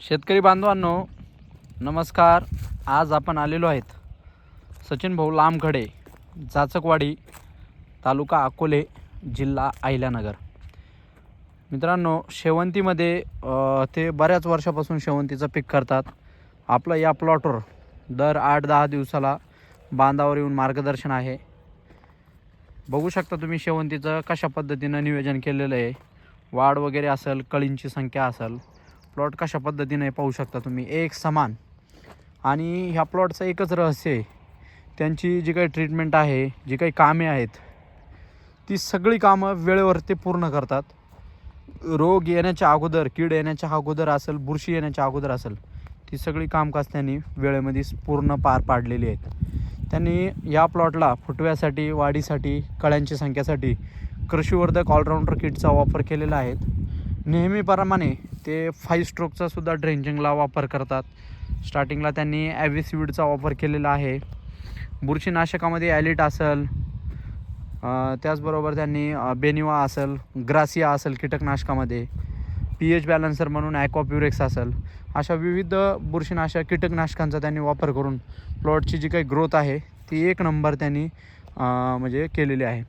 शेतकरी बांधवांनो नमस्कार. आज आपण आलेलो आहेत सचिन भाऊ लामखडे, जाचकवाडी, तालुका अकोले, जिल्हा अहिल्यानगर. मित्रांनो, शेवंतीमध्ये ते बऱ्याच वर्षापासून शेवंतीचं पीक करतात. आपलं या प्लॉटवर दर 8-10 दिवसाला बांधावर येऊन मार्गदर्शन आहे. बघू शकता तुम्ही शेवंतीचं कशा पद्धतीनं नियोजन केलेलं आहे. वाढ वगैरे असेल, कळींची संख्या असेल, प्लॉट कशा पद्धतीने पाहू शकता तुम्ही, एक समान. आणि ह्या प्लॉटचं एकच रहस्य आहे, त्यांची जी काही ट्रीटमेंट आहे, जी काही कामे आहेत, ती सगळी कामं वेळेवर ते पूर्ण करतात. रोग येण्याच्या अगोदर, कीड येण्याच्या अगोदर असेल, बुरशी येण्याच्या अगोदर असेल, ती सगळी कामकाज त्यांनी वेळेमध्ये पूर्ण पार पाडलेली आहेत. त्यांनी या प्लॉटला फुटव्यासाठी, वाढीसाठी, कळ्यांची संख्येसाठी कृषीवर्धक ऑलराऊंडर किटचा वापर केलेला आहे. नेहमीप्रमाणे ते 5 स्ट्रोकचा सुद्धा ड्रेंचिंगला वापर करतात. स्टार्टिंगला त्यांनी ॲव्हिसिविडचा वापर केलेला आहे. बुरशीनाशकामध्ये ॲलिट असेल, त्याचबरोबर त्यांनी बेनिवा असेल, ग्रासिया असेल कीटकनाशकामध्ये, pH बॅलन्सर म्हणून ॲक्वाप्युरेक्स असेल, अशा विविध बुरशीनाशक कीटकनाशकांचा त्यांनी वापर करून प्लॉटची जी काही ग्रोथ आहे ती एक नंबर त्यांनी म्हणजे केलेली आहे.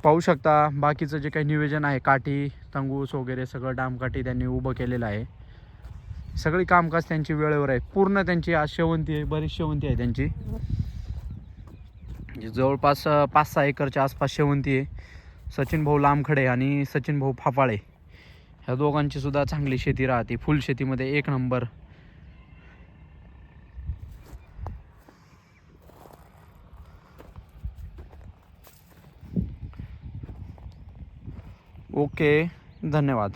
पाहू शकता बाकीचं जे काही नियोजन आहे, काठी, तंगूस वगैरे सगळं डामकाठी त्यांनी उभं केलेलं आहे. सगळी कामकाज त्यांची वेळेवर आहे. पूर्ण त्यांची आज शेवंती आहे, बरीच शेवंती आहे त्यांची, जवळपास 5-6 एकरच्या आसपास शेवंती आहे. सचिन भाऊ लामखडे आणि सचिन भाऊ फाफाळे ह्या दोघांची सुद्धा चांगली शेती राहते. फुल शेतीमध्ये एक नंबर. ओके, धन्यवाद.